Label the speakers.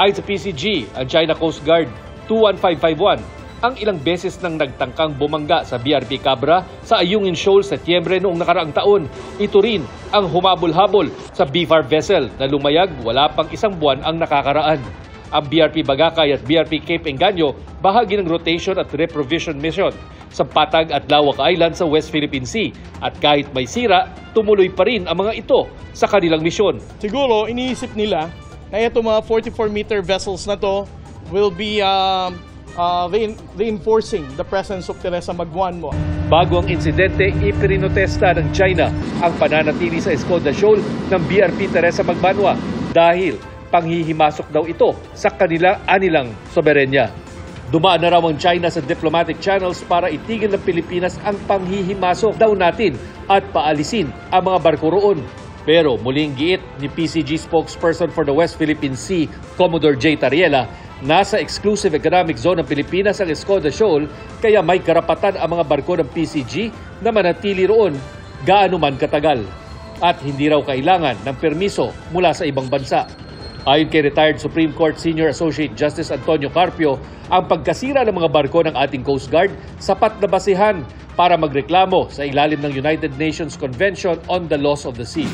Speaker 1: Ayon sa PCG, ang China Coast Guard 21551 ang ilang beses nang nagtangkang bumangga sa BRP Cabra sa Ayungin Shoal sa Setyembre noong nakaraang taon. Ito rin ang humabol-habol sa BFAR vessel na lumayag wala pang isang buwan ang nakakaraan. Ang BRP Bagakay at BRP Cape Engaño bahagi ng rotation at reprovision mission sa Patag at Lawak Island sa West Philippine Sea. At kahit may sira, tumuloy pa rin ang mga ito sa kanilang misyon.
Speaker 2: Siguro iniisip nila na itong mga 44-meter vessels na to will be reinforcing the presence of Teresa Magbuanmo.
Speaker 1: Bago ang insidente, ipinotesta ng China ang pananatili sa Escoda Shoal ng BRP Teresa Magbanwa dahil panghihimasok daw ito sa anilang soberenya. Dumaan na raw ang China sa diplomatic channels para itigil ng Pilipinas ang panghihimasok daw natin at paalisin ang mga barko roon. Pero muling giit ni PCG spokesperson for the West Philippine Sea, Commodore J. Tariela, nasa exclusive economic zone ng Pilipinas ang Escoda Shoal, kaya may karapatan ang mga barko ng PCG na manatili roon gaano man katagal. At hindi raw kailangan ng permiso mula sa ibang bansa. Ayon kay retired Supreme Court Senior Associate Justice Antonio Carpio, ang pagkasira ng mga barko ng ating Coast Guard sapat na basihan para magreklamo sa ilalim ng United Nations Convention on the Laws of the Sea.